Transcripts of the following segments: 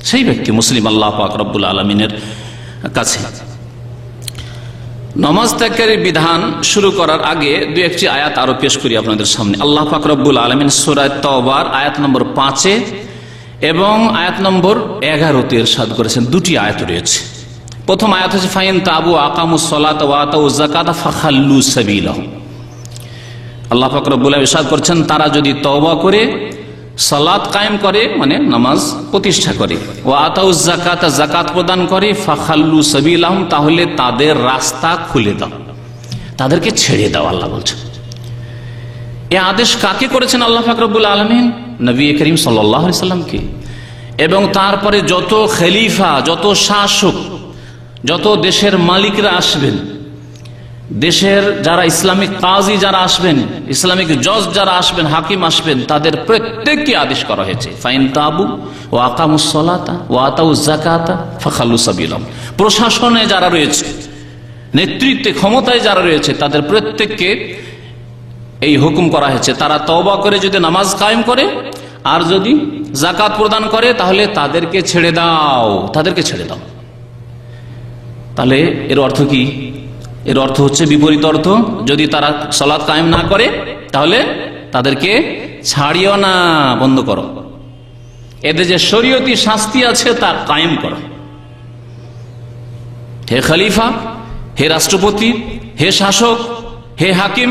সেই ব্যক্তি মুসলিম আল্লাহ পাক রব্বুল আলামিনের কাছে। নামাজ ত্যাগের বিধান শুরু করার আগে দুই একটি আয়াত আরো পেশ করি আপনাদের সামনে। আল্লাহ পাক রব্বুল আলামিন সূরা তাওবার আয়াত নম্বর 5 এবং আয়াত নম্বর 11-তে ইরশাদ করেছেন। দুটি আয়াত রয়েছে। প্রথম আয়াত হচ্ছে ফাইন তাবু আকামুস সালাতা ওয়া আতাউজ যাকাতা ফাখাল্লু সাবিলাহুম। আল্লাহ পাক রব্বুল আলামিন ইরশাদ করেছেন, তারা যদি তওবা করে সালাত কায়েম করে, মানে নামাজ প্রতিষ্ঠা করে, ওয়া আতাউজ যাকাতা যাকাত প্রদান করে, ফাখাল্লু সাবিলাহুম, তাহলে তাদের রাস্তা খুলে দাও, তাদেরকে ছেড়ে দাও। আল্লাহ বলছেন এই আদেশ কাকে করেছেন আল্লাহ পাক রব্বুল আলামিন? নবী করিম সাল্লাল্লাহু আলাইহি সাল্লামকে। এবং তারপরে যত খলিফা, যত শাসক, যত দেশের মালিকরা আসবেন, দেশের যারা ইসলামিক কাজী যারা আসবেন, ইসলামিক জজ যারা আসবেন, হাকিম আসবেন, তাদের প্রত্যেককে আদেশ করা হয়েছে ফাইন তাবু ওয়া আকামুস সালাতা ওয়া আতাউজ যাকাতা ফাখাল্লু সাবিলাহুম। প্রশাসনে যারা রয়েছে, নেতৃত্বে ক্ষমতায় যারা রয়েছে, তাদের প্রত্যেককে এই হুকুম করা হয়েছে, তারা তওবা করে যদি নামাজ কায়েম করে আর যদি যাকাত প্রদান করে, তাহলে তাদেরকে ছেড়ে দাও, তাদেরকে ছেড়ে দাও। তাহলে এর অর্থ কি? এর অর্থ হচ্ছে বিপরীত অর্থ। যদি তারা সালাত কায়েম না করে তাহলে তাদেরকে ছাড়িও না, বন্ধ করো। এদের যে শরীয়তি শাস্তি আছে তা কায়েম করো। হে খলিফা, হে রাষ্ট্রপতি, হে শাসক, হে হাকিম,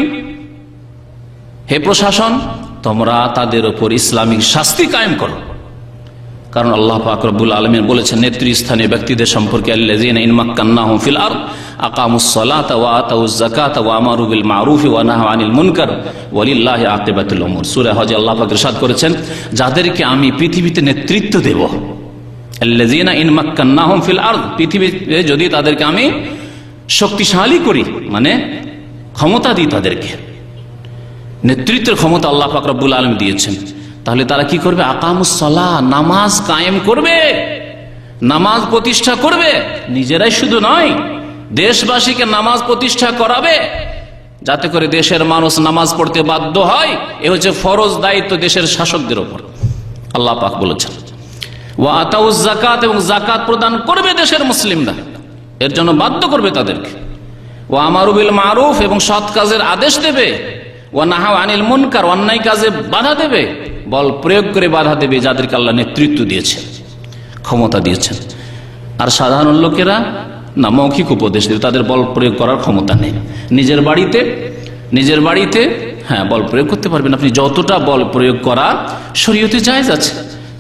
হে প্রশাসন, তোমরা তাদের উপর ইসলামিক শাস্তি কায়েম করো। কারণ আল্লাহ পাক রব্বুল আলামিন বলেছেন নেতৃস্থানীয় ব্যক্তিদের সম্পর্কে, আল্লাযীনা ইন মাক্কান্নাহুম ফিল আরদ আকামুস সালাতা ওয়া আতাউজ যাকাতা ওয়া আমারু বিল মারুফি ওয়া নাহাউ আনিল মুনকার ওয়ালিল্লাহি আকিবাতুল উমুর। সূরা হজে আল্লাহ পাক ইরশাদ করেছেন, যাদেরকে আমি পৃথিবীতে নেতৃত্ব দেব, আল্লাযীনা ইন মাক্কান্নাহুম ফিল আরদ, পৃথিবীতে যদি তাদেরকে আমি শক্তিশালী করি, মানে ক্ষমতা দিই, তাদেরকে নেতৃত্বের ক্ষমতা আল্লাহ পাক রব্বুল আলামিন দিয়েছেন, তাহলে তারা কি করবে? আকামুস সালাহ, নামাজ কায়েম করবে, নামাজ প্রতিষ্ঠা করবে। নিজেরাই শুধু নয়, দেশবাসীকে নামাজ প্রতিষ্ঠা করাবে, যাতে করে দেশের মানুষ নামাজ পড়তে বাধ্য হয়। এ হচ্ছে ফরজ দায়িত্ব দেশের শাসকদের উপর। আল্লাহ পাক বলেছেন ওয়া আতাউজ যাকাত, এবং যাকাত প্রদান করবে দেশের মুসলিমরা, এর জন্য বাধ্য করবে তাদেরকে। ওয়া আমারু বিল মারুফ, এবং সৎ কাজের আদেশ দেবে। ওয়া নাহাউ আনিল মুনকার, অন্যায় কাজে বাধা দেবে, বল প্রয়োগ করে বাধা দেবে যাদেরকে আল্লাহ নেতৃত্ব দিয়েছেন, ক্ষমতা দিয়েছেন। আর সাধারণ লোকেরা না মৌখিক উপদেশ দেবে, তাদের বল প্রয়োগ করার ক্ষমতা নেই। নিজের বাড়িতে হ্যাঁ বল প্রয়োগ করতে পারবেন আপনি, যতটা বল প্রয়োগ করা শরীয়তে জায়েজ আছে।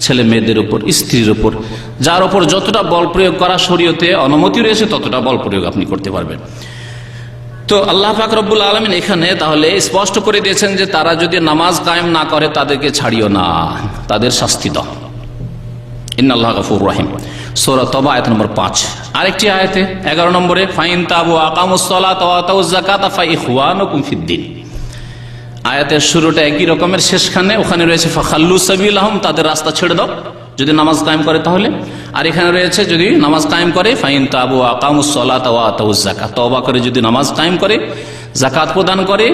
ছেলে মেয়েদের উপর, স্ত্রীর উপর, যার উপর যতটা বল প্রয়োগ করা শরীয়তে অনুমতি রয়েছে, ততটা বল প্রয়োগ আপনি করতে পারবেন। তো আল্লাহ পাক রব্বুল আলামিন এখানে তাহলে স্পষ্ট করে দিয়েছেন যে তারা যদি নামাজ কায়েম না করে তাদেরকে ছাড়িও না, তাদের শাস্তি দাও। ইন্নাল্লাহা গফুরুর রহিম, সূরা তাওবা আয়াত নম্বর 5। আরেকটি আয়াতে 11 নম্বরে ফাইন তাবু আকামুস সালাতা ওয়া আতাউজ যাকাতা ফাইখওয়ানুকুম ফিদ্দিন। আয়াতের শুরুটা একই রকমের, শেষখানে ওখানে রয়েছে ফাখাল্লু সাবিলাহুম, তাদের রাস্তা ছেড়ে দাও যদি নামাজ কায়েম করে তাহলে। আর এখানে রয়েছে যদি নামাজ কায়েম করে ফাইন তাবু আকামুস সালাতা ওয়া আতাউজ যাকাত, তওবা করে যদি নামাজ কায়েম করে, যাকাত প্রদান করে,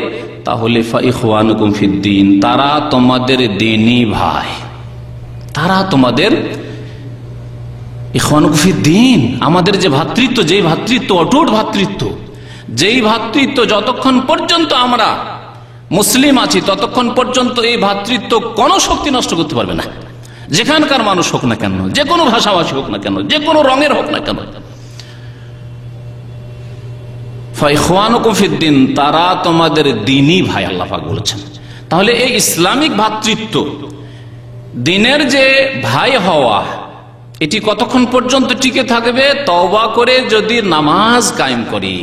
তাহলে ফাইখওয়ানুকুম ফিদ্দিন, তারা তোমাদের দ্বীনি ভাই, তারা তোমাদের ইখওয়ানুকুম ফিদ্দিন, আমাদের যে ভ্রাতৃত্ব, যেই ভ্রাতৃত্ব অটুট ভ্রাতৃত্ব, যেই ভ্রাতৃত্ব যতক্ষণ পর্যন্ত আমরা মুসলিম আছি ততক্ষণ পর্যন্ত এই ভ্রাতৃত্ব কোনো শক্তি নষ্ট করতে পারবে না। যেখানকার মানুষ হোক না কেন, যে কোনো ভাষাভাষী হোক না কেন, যে কোনো রঙের হোক না কেন, ফাইখওয়ানুকুম ফিদ্দিন, তারা তোমাদের দ্বীনি ভাই, আল্লাহ পাক বলেছেন। তাহলে এই ইসলামিক ভ্রাতৃত্ব, দ্বীনের যে ভাই হওয়া, এটি কতক্ষণ পর্যন্ত টিকে থাকবে? তওবা করে যদি নামাজ কায়েম করি।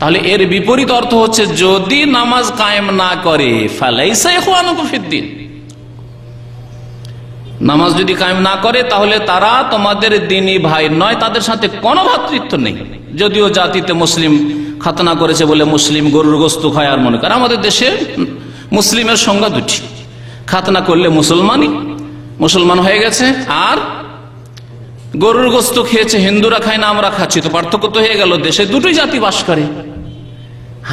তাহলে এর বিপরীত অর্থ হচ্ছে যদি নামাজ কায়েম না করে, ফালাইসা ইখওয়ানুকুম ফিদ্দিন, নামাজ যদি কায়েম না করে তাহলে তারা তোমাদের দ্বীনি ভাই নয়, তাদের সাথে কোনো ভ্রাতৃত্ব নেই। যদিও জাতিতে মুসলিম খাতনা করেছে বলে মুসলিম গরুর গোস্ত খায়, আর মনে করে আমাদের দেশে মুসলিমের সংজ্ঞা দুটি, খাতনা করলে মুসলমান হয়ে গেছে, আর গরুর গোস্ত খেয়েছে, হিন্দুরা খায় না আমরা খাচ্ছি, তো পার্থক্য তো হয়ে গেল। দেশে দুটোই জাতি বাস করে,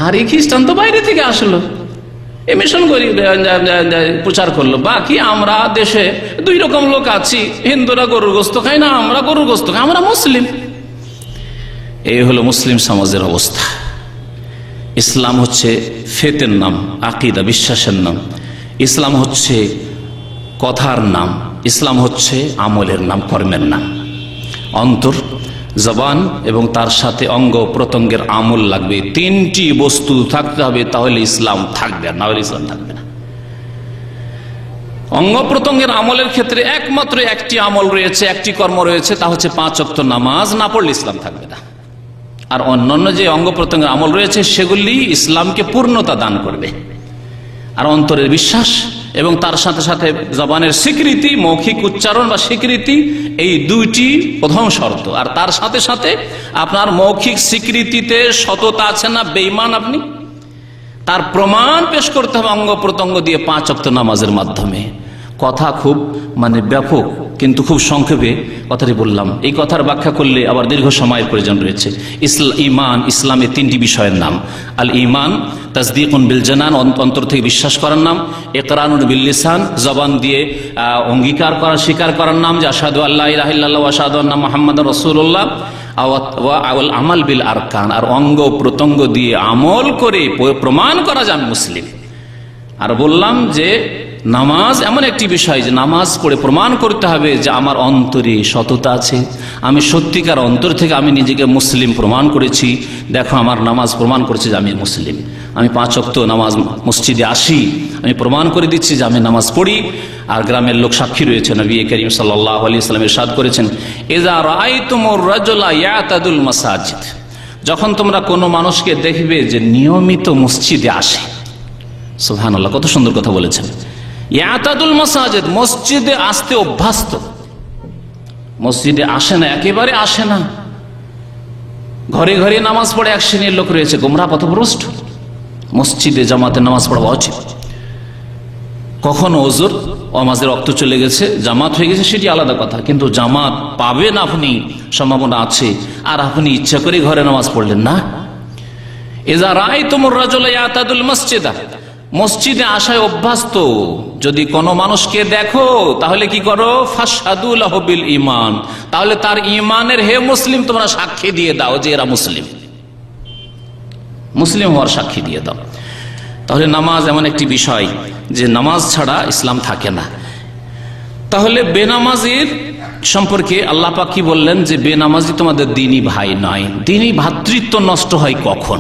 আর এই খ্রিস্টান তো বাইরে থেকে আসলো, এই মিশন করি প্রচার করলো। বাকি আমরা দেশে দুই রকম লোক আছি, হিন্দুরা গরুর গোস্ত খাই না, আমরা গরুর গোস্ত খাই, আমরা মুসলিম। এই হলো মুসলিম সমাজের অবস্থা। ইসলাম হচ্ছে ফেতের নাম, আকিদা বিশ্বাসের নাম। ইসলাম হচ্ছে কথার নাম, ইসলাম হচ্ছে আমলের নাম, কর্মের নাম। অন্তর, জবান এবং তার সাথে অঙ্গ প্রত্যঙ্গের আমল লাগবে। তিনটি বস্তু থাকতে হবে, তাহলে ইসলাম থাকবে, না হলে ইসলাম থাকবে না। অঙ্গ প্রত্যঙ্গের আমলের ক্ষেত্রে একমাত্র একটি আমল রয়েছে, একটি কর্ম রয়েছে, তা হচ্ছে 5 ওয়াক্ত নামাজ না পড়লে ইসলাম থাকবে না। আর অন্যান্য যে অঙ্গ প্রত্যঙ্গের আমল রয়েছে সেগুলি ইসলামকে পূর্ণতা দান করবে। আর অন্তরের বিশ্বাস এবং তার সাথে সাথে জবানের স্বীকৃতি, মৌখিক উচ্চারণ বা স্বীকৃতি, এই দুইটি প্রথম শর্ত। আর তার সাথে সাথে আপনার মৌখিক স্বীকৃতিতে সততা আছে না বেঈমান আপনি, তার প্রমাণ পেশ করতে হবে অঙ্গ প্রত্যঙ্গ দিয়ে 5 ওয়াক্ত নামাজের মাধ্যমে। কথা খুব ব্যাপক, কিন্তু খুব সংক্ষেপে কথাটি বললাম। এই কথার ব্যাখ্যা করলে আবার দীর্ঘ সময়ের প্রয়োজন রয়েছে। ইমান, ইসলামে 3টি বিষয়ের নাম। আল ইমান তাসদীকুন বিল জানান, অন্তর থেকে বিশ্বাস করার নাম। ইকরারুন বিল লিসান, জবান দিয়ে অঙ্গীকার করা, স্বীকার করার নাম, যে আশহাদু আল্লা ইলাহা ইল্লাল্লাহ ওয়া আশহাদু আন্না মুহাম্মাদার রাসূলুল্লাহ। আমাল বিল আরকান, আর অঙ্গ প্রত্যঙ্গ দিয়ে আমল করে প্রমাণ করা যে আমি মুসলিম। আর বললাম যে নামাজ এমন একটি বিষয় যে নামাজ পড়ে প্রমাণ করতে হবে যে আমার অন্তরে সততা আছে, আমি সত্যিকার অন্তর থেকে আমি নিজেকে মুসলিম প্রমাণ করেছি। দেখো আমার নামাজ প্রমাণ করেছে যে আমি মুসলিম। আমি 5 ওয়াক্ত নামাজ মসজিদে আসি, আমি প্রমাণ করে দিচ্ছি যে আমি নামাজ পড়ি। আর গ্রামের লোক সাক্ষী রয়েছে, নবী করিম সাল্লাল্লাহু আলাইহি ওয়াসাল্লাম ইরশাদ করেছেন, ইযা রাআইতুমুর রাজুলা ইয়াতাদুল মাসাজিদ, যখন তোমরা কোনো মানুষকে দেখবে যে নিয়মিত মসজিদে আসে। সুবহানাল্লাহ, কত সুন্দর কথা বলেছেন। ইয়াতাদুল মাসাজিদ, মসজিদে আসতে অভ্যস্ত, মসজিদে আসে না, একেবারে আসে না, ঘরে ঘরে নামাজ পড়ে এক শ্রেণীর লোক রয়েছে গোমরাহ পথভ্রষ্ট। মসজিদে জামাতে নামাজ পড়া উচিত। কখনো ওজোর নামাজের রক্ত চলে গেছে, জামাত হয়ে গেছে, সেটি আলাদা কথা, কিন্তু জামাত পাবেন আপনি, সম্ভাবনা আছে, আর আপনি ইচ্ছা করে ঘরে নামাজ পড়লেন না। ইযা রাআইতুমুর রাজুলা ইয়াতাদুল মাসজিদা, মসজিদে আসায় অভ্যস্ত যদি কোনো মানুষকে দেখো, তাহলে কি করো? ফাশহাদু লাহু বিল ঈমান, তাহলে তার ঈমানের হে মুসলিম তোমরা সাক্ষী দিয়ে দাও যে এরা মুসলিম, মুসলিম হওয়ার সাক্ষী দিয়ে দাও। তাহলে নামাজ এমন একটি বিষয় যে নামাজ ছাড়া ইসলাম থাকে না। তাহলে বেনামাজির সম্পর্কে আল্লাহ পাক কি বললেন? যে বেনামাজি তোমাদের দ্বীনি ভাই নয়। দ্বীনি ভ্রাতৃত্ব নষ্ট হয় কখন?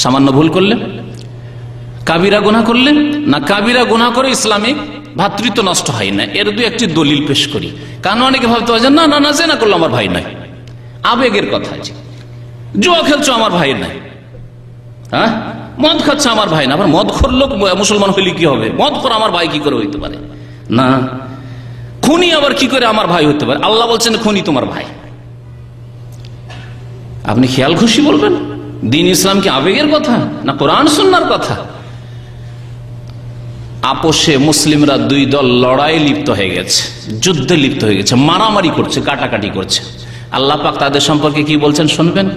সামান্য ভুল করলে, কাবিরা গুনাহ করলে না, কাবিরা গুনাহ করে ইসলামিক ভ্রাতৃত্ব নষ্ট হয় না। এর দুই একটি দলিল পেশ করি, কারণ অনেকে ভাবতে হয় না না না, জেনা করলো আমার ভাই নাই, আবেগের কথা। জুয়া খেলছো আমার ভাই নাই, হ্যাঁ, মদ খাচ্ছে আমার ভাই না। আবার মদ খোর লোক মুসলমান হইলে কি হবে? মদ খোর আমার ভাই কি করে হইতে পারে? না, খুনি আবার কি করে আমার ভাই হতে পারে? আল্লাহ বলছেন খুনি তোমার ভাই। আপনি খেয়াল খুশি বলবেন দ্বীন ইসলাম কি আবেগের কথা না কোরআন সুন্নাহর কথা? আপোষে মুসলিমরা দুই দল লড়াই লিপ্ত হয়ে গেছে, যুদ্ধে লিপ্ত হয়ে গেছে, মারামারি করছে, কাটাকাটি করছে। আল্লাহ পাক তাদের সম্পর্কে কি বলছেন শুনবেন।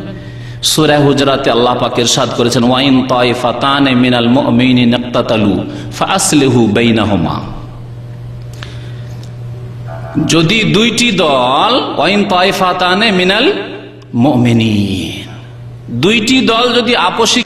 সূরা হুজরাতে আল্লাহ পাক ইরশাদ করেছেন, ওয়াইন তায়ফাতানে মিনাল মুমিনিনা ইকতাতালু ফাআসলিহু বাইনাহুমা, যদি দুইটি দল, ওয়াইন তায়ফাতানে মিনাল মুমিনিন, দুইটি দল যদি আপোষে